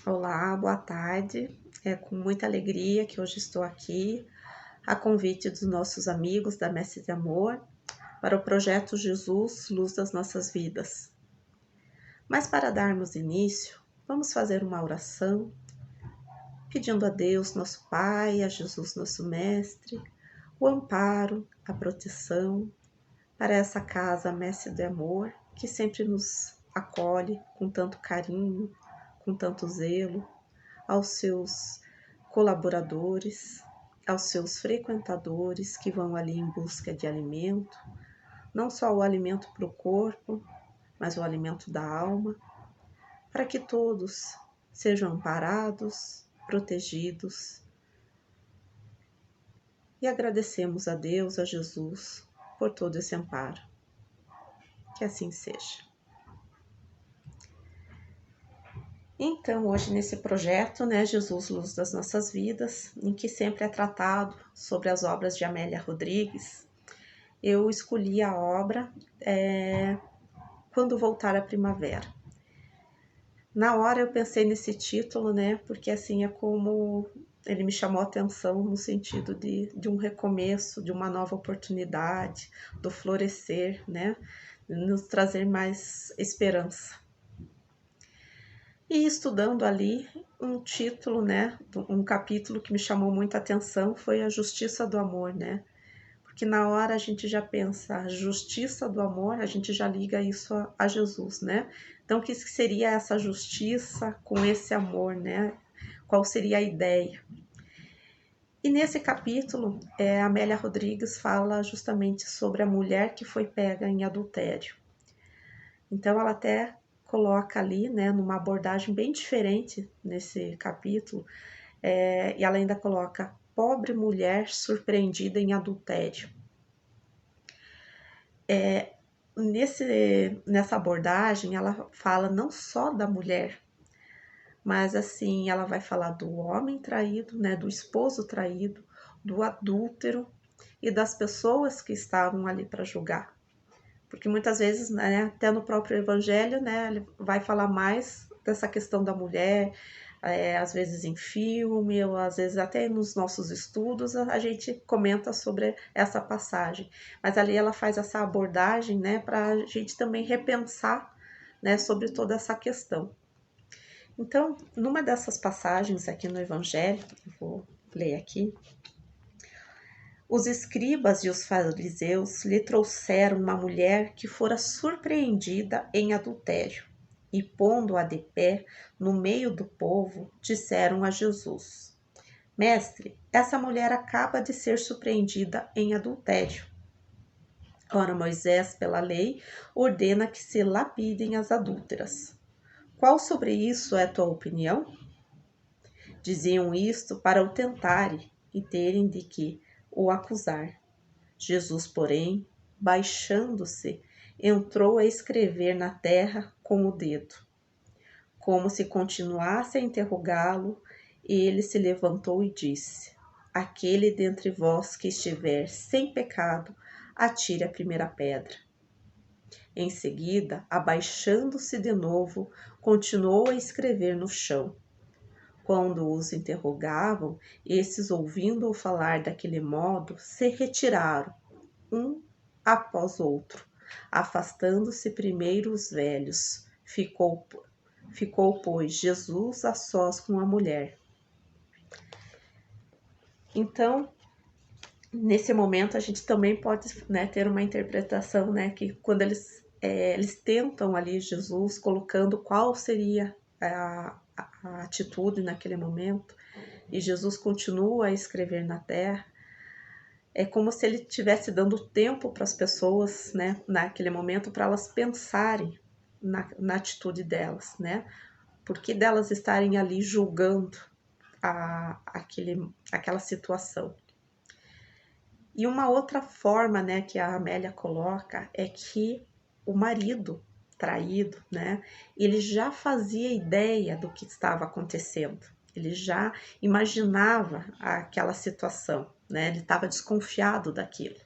Olá, boa tarde. É com muita alegria que hoje estou aqui, a convite dos nossos amigos da Mestre de Amor, para o projeto Jesus, Luz das Nossas Vidas. Mas para darmos início, vamos fazer uma oração, pedindo a Deus, nosso Pai, a Jesus, nosso Mestre, o amparo, a proteção para essa casa Mestre de Amor, que sempre nos acolhe com tanto carinho, com tanto zelo, aos seus colaboradores, aos seus frequentadores que vão ali em busca de alimento, não só o alimento para o corpo, mas o alimento da alma, para que todos sejam amparados, protegidos. E agradecemos a Deus, a Jesus, por todo esse amparo. Que assim seja. Então, hoje nesse projeto, Jesus, Luz das Nossas Vidas, em que sempre é tratado sobre as obras de Amélia Rodrigues, eu escolhi a obra Quando Voltar a Primavera. Na hora eu pensei nesse título, porque assim é como ele me chamou a atenção no sentido de um recomeço, de uma nova oportunidade, do florescer, nos trazer mais esperança. E estudando ali um título, um capítulo que me chamou muita atenção foi a Justiça do Amor, Porque na hora a gente já pensa a justiça do amor, a gente já liga isso a Jesus, Então, o que seria essa justiça com esse amor, Qual seria a ideia? E nesse capítulo, Amélia Rodrigues fala justamente sobre a mulher que foi pega em adultério. Então, ela até coloca ali, numa abordagem bem diferente nesse capítulo, e ela ainda coloca pobre mulher surpreendida em adultério. Nessa abordagem, ela fala não só da mulher, mas assim, ela vai falar do homem traído, do esposo traído, do adúltero e das pessoas que estavam ali para julgar. Porque muitas vezes, até no próprio evangelho, ele vai falar mais dessa questão da mulher, às vezes em filme, ou às vezes até nos nossos estudos, a gente comenta sobre essa passagem. Mas ali ela faz essa abordagem, para a gente também repensar, sobre toda essa questão. Então, numa dessas passagens aqui no evangelho, eu vou ler aqui, os escribas e os fariseus lhe trouxeram uma mulher que fora surpreendida em adultério, e pondo-a de pé no meio do povo, disseram a Jesus: Mestre, essa mulher acaba de ser surpreendida em adultério. Ora, Moisés, pela lei, ordena que se lapidem as adúlteras. Qual sobre isso é tua opinião? Diziam isto para o tentarem e terem de que o acusar. Jesus, porém, baixando-se, entrou a escrever na terra com o dedo. Como se continuasse a interrogá-lo, ele se levantou e disse: Aquele dentre vós que estiver sem pecado, atire a primeira pedra. Em seguida, abaixando-se de novo, continuou a escrever no chão. Quando os interrogavam, esses, ouvindo-o falar daquele modo, se retiraram, um após outro, afastando-se primeiro os velhos. Ficou, pois, Jesus a sós com a mulher. Então, nesse momento, a gente também pode ter uma interpretação, que quando eles tentam ali Jesus, colocando qual seria a atitude naquele momento, e Jesus continua a escrever na terra, é como se ele estivesse dando tempo para as pessoas, naquele momento, para elas pensarem na atitude delas, Porque delas estarem ali julgando aquela situação. E uma outra forma, que a Amélia coloca é que o marido traído, ele já fazia ideia do que estava acontecendo. Ele já imaginava aquela situação, Ele estava desconfiado daquilo.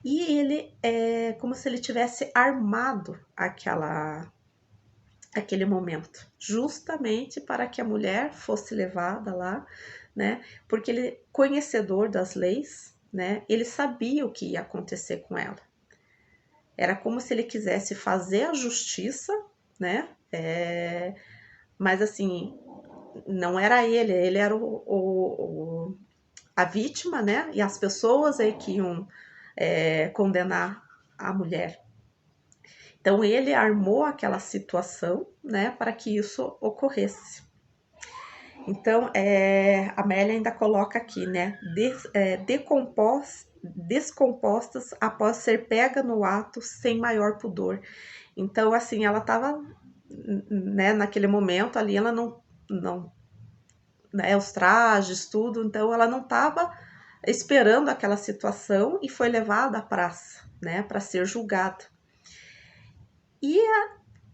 E ele é como se ele tivesse armado aquela aquele momento, justamente para que a mulher fosse levada lá, né? Porque ele, conhecedor das leis, né? Ele sabia o que ia acontecer com ela. Era como se ele quisesse fazer a justiça, né? Mas assim, não era ele, ele era a vítima, né? E as pessoas aí que iam condenar a mulher. Então ele armou aquela situação, né, para que isso ocorresse. Então a Amélia ainda coloca aqui, né, descompostas após ser pega no ato sem maior pudor. Então assim, ela estava, né, naquele momento ali, ela não, né, os trajes, tudo, então ela não estava esperando aquela situação e foi levada à praça, né, para ser julgada. E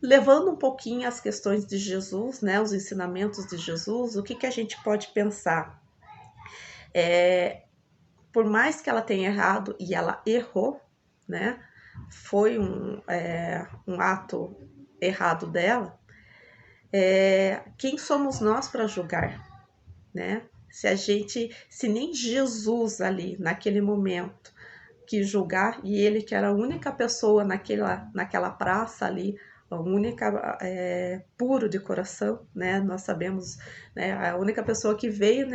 levando um pouquinho as questões de Jesus, né, os ensinamentos de Jesus, o que a gente pode pensar? Por mais que ela tenha errado, e ela errou, né, foi um ato errado dela, quem somos nós para julgar, né? Se nem Jesus ali, naquele momento, quis julgar, e ele que era a única pessoa naquela praça ali, a única puro de coração, né? Nós sabemos, né? A única pessoa que veio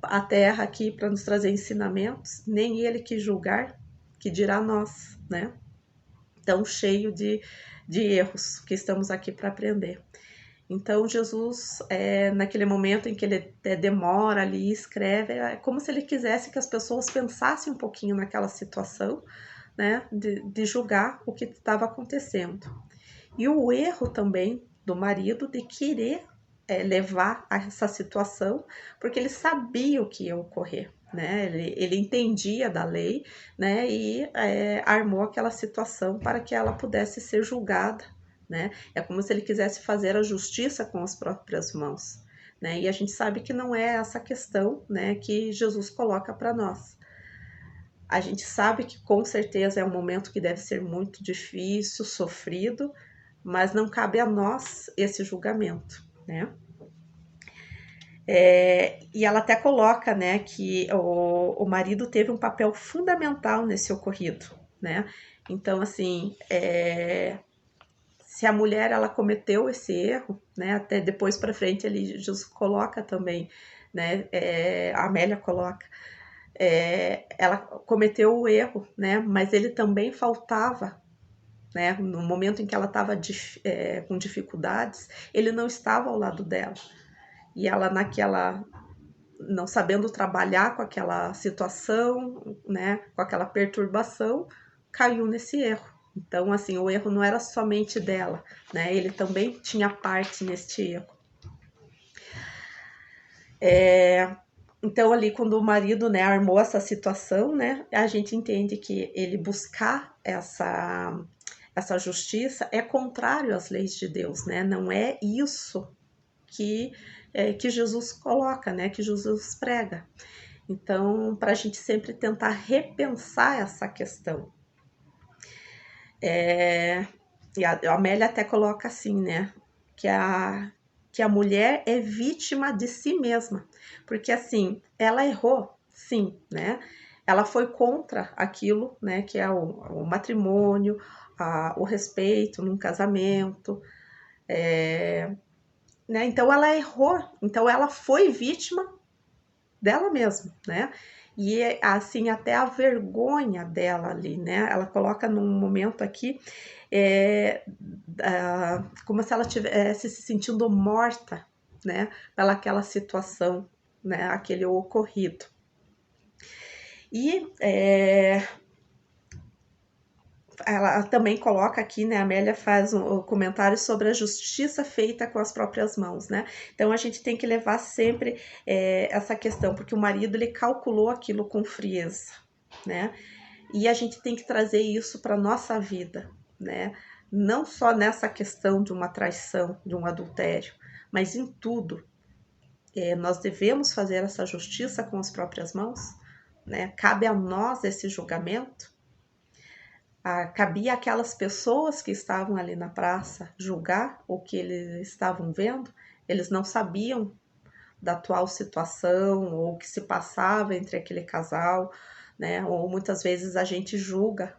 a terra aqui para nos trazer ensinamentos, nem ele quis julgar, que dirá nós, né? Tão cheio de erros que estamos aqui para aprender. Então, Jesus, naquele momento em que ele demora ali e escreve, é como se ele quisesse que as pessoas pensassem um pouquinho naquela situação, né, de julgar o que estava acontecendo. E o erro também do marido de querer levar a essa situação, porque ele sabia o que ia ocorrer, né? Ele entendia da lei, né? E armou aquela situação para que ela pudesse ser julgada, né? É como se ele quisesse fazer a justiça com as próprias mãos, né? E a gente sabe que não é essa questão, né, que Jesus coloca para nós. A gente sabe que com certeza é um momento que deve ser muito difícil, sofrido, mas não cabe a nós esse julgamento, né? E ela até coloca, né, que o marido teve um papel fundamental nesse ocorrido, né? Então, assim, se a mulher ela cometeu esse erro, né? Até depois para frente ele Jesus coloca também, né? A Amélia coloca, ela cometeu o erro, né? Mas ele também faltava, né? No momento em que ela estava com dificuldades, ele não estava ao lado dela. E ela não sabendo trabalhar com aquela situação, né? Com aquela perturbação, caiu nesse erro. Então, assim, o erro não era somente dela, né? Ele também tinha parte neste erro. Então, ali, quando o marido, né, armou essa situação, né, a gente entende que ele buscar essa justiça é contrário às leis de Deus, né? Não é isso que Jesus coloca, né? Que Jesus prega. Então, para a gente sempre tentar repensar essa questão. E a Amélia até coloca assim, né? Que a mulher é vítima de si mesma. Porque assim, ela errou, sim, né? Ela foi contra aquilo, né? Que é o matrimônio, o respeito num casamento. Né? Então ela errou, então ela foi vítima dela mesma, né? E assim, até a vergonha dela ali, né? Ela coloca num momento aqui como se ela estivesse se sentindo morta, né? Pelaquela situação, né? Aquele ocorrido. E ela também coloca aqui, né? A Amélia faz um comentário sobre a justiça feita com as próprias mãos, né? Então a gente tem que levar sempre essa questão, porque o marido ele calculou aquilo com frieza, né? E a gente tem que trazer isso para nossa vida, né? Não só nessa questão de uma traição, de um adultério, mas em tudo. Nós devemos fazer essa justiça com as próprias mãos, né? Cabe a nós esse julgamento. cabia àquelas pessoas que estavam ali na praça julgar o que eles estavam vendo. Eles não sabiam da atual situação ou o que se passava entre aquele casal, né? Ou muitas vezes a gente julga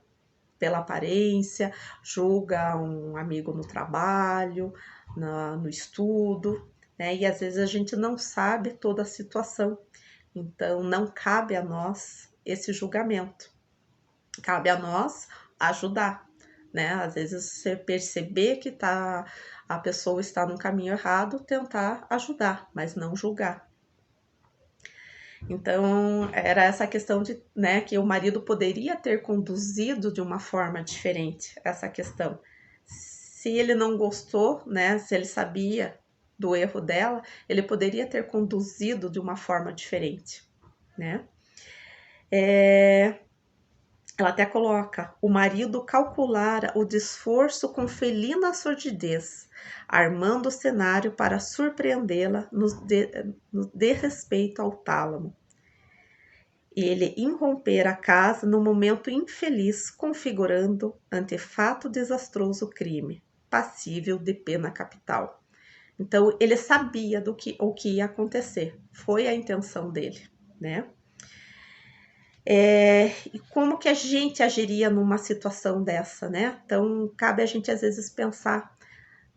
pela aparência, julga um amigo no trabalho, no estudo, né? E às vezes a gente não sabe toda a situação. Então não cabe a nós esse julgamento. Cabe a nós ajudar, né? Às vezes você perceber que a pessoa está no caminho errado, tentar ajudar, mas não julgar. Então, era essa questão de, né, que o marido poderia ter conduzido de uma forma diferente essa questão. Se ele não gostou, né, se ele sabia do erro dela, ele poderia ter conduzido de uma forma diferente, né? Ela até coloca: o marido calculara o desforço com felina sordidez, armando o cenário para surpreendê-la no desrespeito ao tálamo. Ele irrompera a casa no momento infeliz, configurando antefato desastroso crime, passível de pena capital. Então, ele sabia o que ia acontecer, foi a intenção dele, né? E como que a gente agiria numa situação dessa, né? Então, cabe a gente às vezes pensar,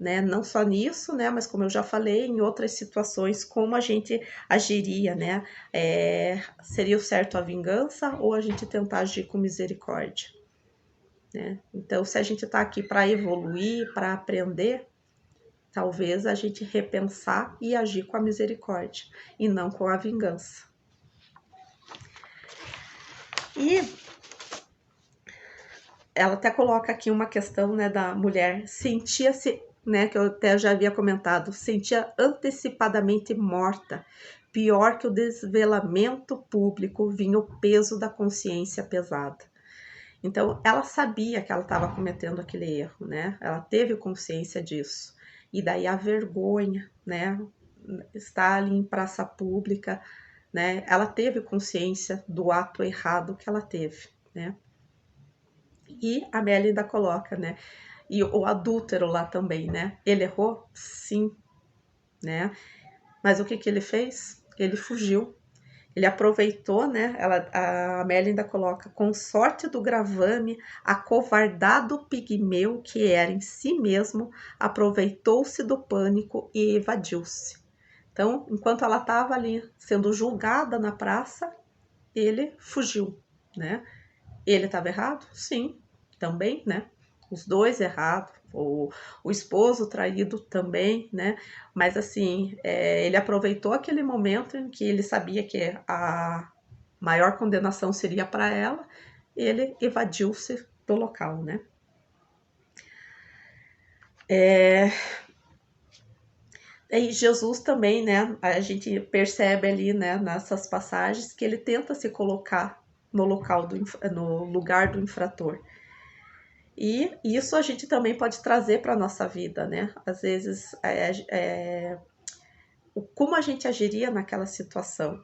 né? Não só nisso, né? Mas como eu já falei, em outras situações, como a gente agiria, né? Seria o certo a vingança ou a gente tentar agir com misericórdia, né? Então, se a gente está aqui para evoluir, para aprender, talvez a gente repensar e agir com a misericórdia e não com a vingança. E ela até coloca aqui uma questão, né, da mulher sentia-se, né, que eu até já havia comentado, sentia antecipadamente morta. Pior que o desvelamento público vinha o peso da consciência pesada. Então, ela sabia que ela estava cometendo aquele erro, né? Ela teve consciência disso. E daí a vergonha, né? Estar ali em praça pública, né? Ela teve consciência do ato errado que ela teve, né? E a Amélia ainda coloca, né? E o adúltero lá também, né? Ele errou? Sim, né? Mas o que que ele fez? Ele fugiu. Ele aproveitou, né? A Amélia ainda coloca, com sorte do gravame, acovardado pigmeu que era em si mesmo, aproveitou-se do pânico e evadiu-se. Então, enquanto ela estava ali sendo julgada na praça, ele fugiu, né? Ele estava errado? Sim, também, né? Os dois errados, o esposo traído também, né? Mas assim, ele aproveitou aquele momento em que ele sabia que a maior condenação seria para ela, ele evadiu-se do local, né? E Jesus também, né? A gente percebe ali, né, nessas passagens que ele tenta se colocar no no lugar do infrator. E isso a gente também pode trazer para a nossa vida, né? Às vezes, como a gente agiria naquela situação,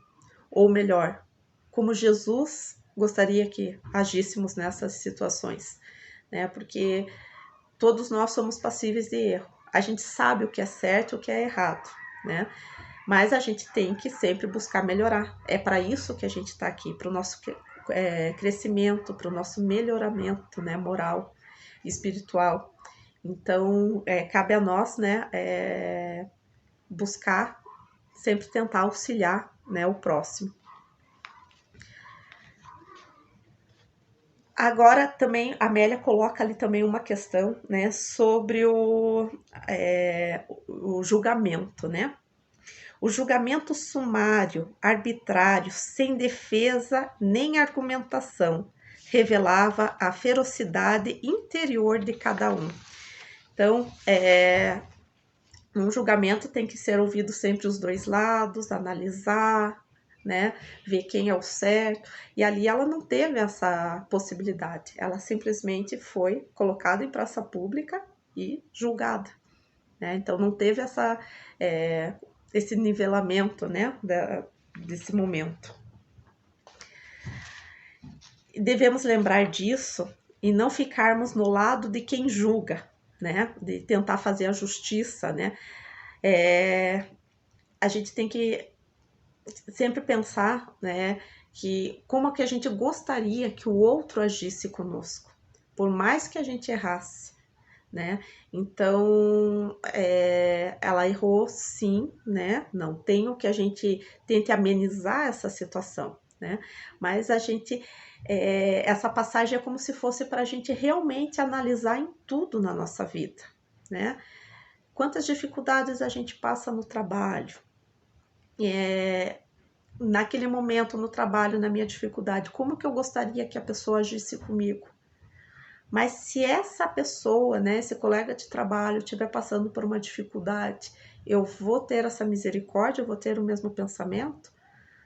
ou melhor, como Jesus gostaria que agíssemos nessas situações, né? Porque todos nós somos passíveis de erro. A gente sabe o que é certo e o que é errado, né? Mas a gente tem que sempre buscar melhorar. É para isso que a gente está aqui, para o nosso crescimento, para o nosso melhoramento, né, moral e espiritual. Então, cabe a nós, né, buscar sempre tentar auxiliar, né, o próximo. Agora também a Amélia coloca ali também uma questão, né, sobre o julgamento, né? O julgamento sumário, arbitrário, sem defesa nem argumentação, revelava a ferocidade interior de cada um. Então, um julgamento tem que ser ouvido sempre os dois lados, analisar, né, ver quem é o certo. E ali ela não teve essa possibilidade. Ela simplesmente foi colocada em praça pública e julgada, né? Então não teve esse nivelamento, né, desse momento. Devemos lembrar disso, e não ficarmos no lado de quem julga, né? De tentar fazer a justiça, né? A gente tem que sempre pensar, né, que como é que a gente gostaria que o outro agisse conosco, por mais que a gente errasse, né? Então, ela errou sim, né? Não tenho que a gente tente amenizar essa situação, né? Mas a gente, essa passagem é como se fosse para a gente realmente analisar em tudo na nossa vida, né? Quantas dificuldades a gente passa no trabalho, naquele momento no trabalho, na minha dificuldade, como que eu gostaria que a pessoa agisse comigo? Mas se essa pessoa, né, esse colega de trabalho estiver passando por uma dificuldade, eu vou ter essa misericórdia, eu vou ter o mesmo pensamento,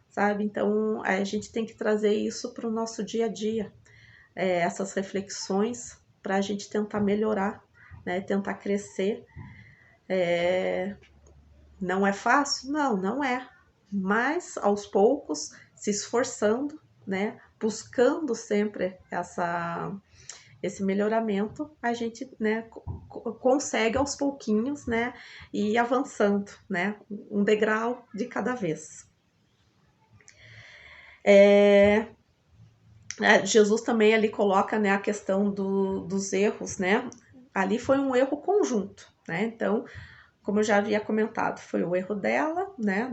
sabe? Então, a gente tem que trazer isso para o nosso dia a dia, essas reflexões, para a gente tentar melhorar, né, tentar crescer. Não é fácil? Não, não é. Mas, aos poucos, se esforçando, né, buscando sempre esse melhoramento, a gente, né, consegue aos pouquinhos, né, ir avançando, né, um degrau de cada vez. Jesus também ali coloca, né, a questão dos erros, né, ali foi um erro conjunto, né, então, como eu já havia comentado, foi o erro dela, né,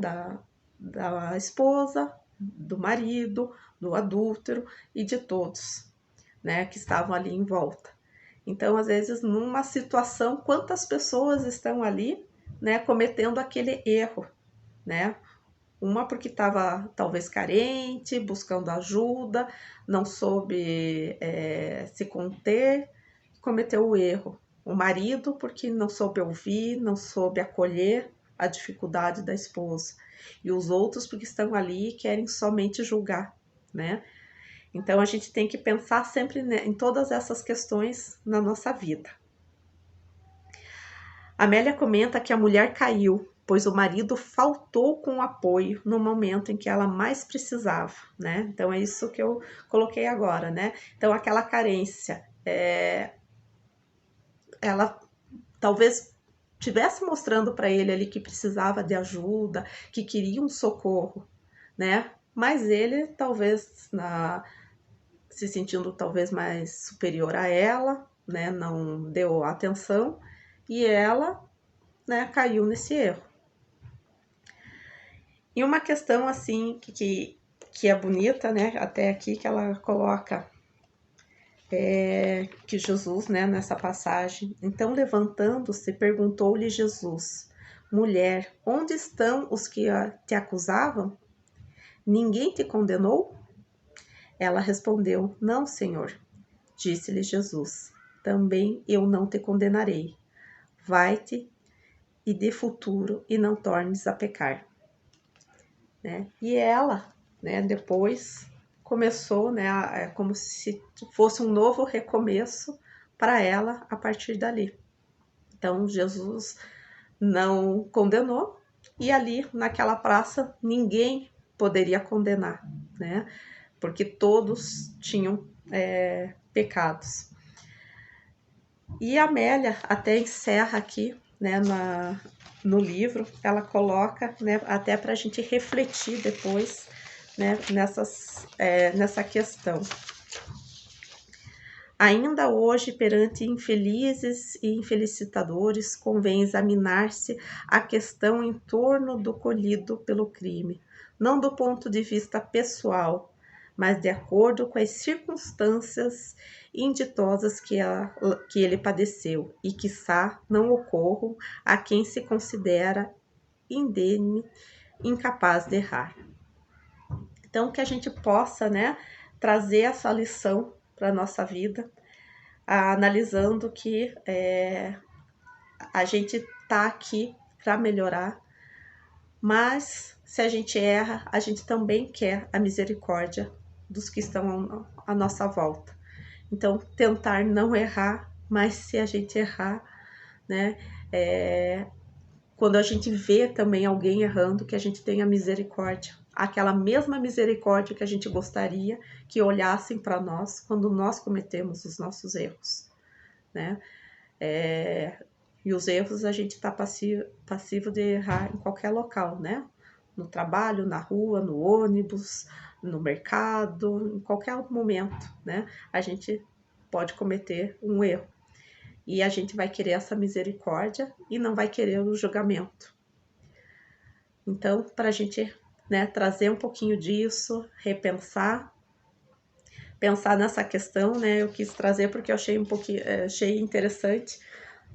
da esposa, do marido, do adúltero e de todos, né, que estavam ali em volta. Então, às vezes, numa situação, quantas pessoas estão ali, né, cometendo aquele erro, né? Uma porque estava talvez carente, buscando ajuda, não soube se conter, cometeu o erro. O marido porque não soube ouvir, não soube acolher a dificuldade da esposa. E os outros porque estão ali e querem somente julgar, né? Então a gente tem que pensar sempre em todas essas questões na nossa vida. Amélia comenta que a mulher caiu, pois o marido faltou com apoio no momento em que ela mais precisava, né? Então é isso que eu coloquei agora, né? Então aquela carência, ela talvez tivesse mostrando para ele ali que precisava de ajuda, que queria um socorro, né? Mas ele talvez se sentindo talvez mais superior a ela, né? Não deu atenção e ela, né, caiu nesse erro. E uma questão assim que é bonita, né? Até aqui que ela coloca que Jesus, né, nessa passagem, então levantando-se, perguntou-lhe Jesus: mulher, onde estão os que te acusavam? Ninguém te condenou? Ela respondeu: não, Senhor. Disse-lhe Jesus: também eu não te condenarei. Vai-te e dê futuro e não tornes a pecar. Né? E ela, né, depois começou, né, como se fosse um novo recomeço para ela a partir dali. Então Jesus não condenou e ali naquela praça ninguém poderia condenar, né? Porque todos tinham pecados. E a Amélia até encerra aqui, né, no livro, ela coloca, né, até para a gente refletir depois, né, nessa questão. Ainda hoje, perante infelizes e infelicitadores, convém examinar-se a questão em torno do colhido pelo crime, não do ponto de vista pessoal, mas de acordo com as circunstâncias inditosas que ele padeceu, e quiçá não ocorram a quem se considera indene, incapaz de errar. Então, que a gente possa, né, trazer essa lição para a nossa vida, analisando que a gente está aqui para melhorar, mas se a gente erra, a gente também quer a misericórdia dos que estão à nossa volta. Então, tentar não errar, mas se a gente errar, né, quando a gente vê também alguém errando, que a gente tenha misericórdia, aquela mesma misericórdia que a gente gostaria que olhassem para nós quando nós cometemos os nossos erros, né? E os erros a gente está passivo de errar em qualquer local, né? No trabalho, na rua, no ônibus, no mercado, em qualquer momento, né? A gente pode cometer um erro. E a gente vai querer essa misericórdia e não vai querer o julgamento. Então, para a gente, né, trazer um pouquinho disso, repensar, pensar nessa questão, né? Eu quis trazer porque eu achei interessante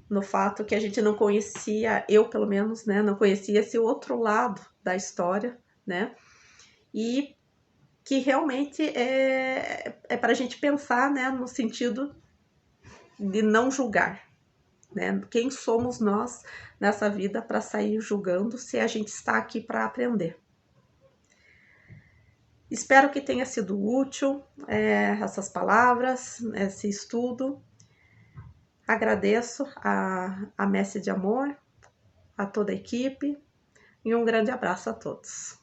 no fato que a gente não conhecia, eu pelo menos, né, não conhecia esse outro lado da história, né? E que realmente é para a gente pensar, né, no sentido de não julgar, né? Quem somos nós nessa vida para sair julgando se a gente está aqui para aprender? Espero que tenha sido útil essas palavras, esse estudo. Agradeço a Messe de Amor, a toda a equipe e um grande abraço a todos.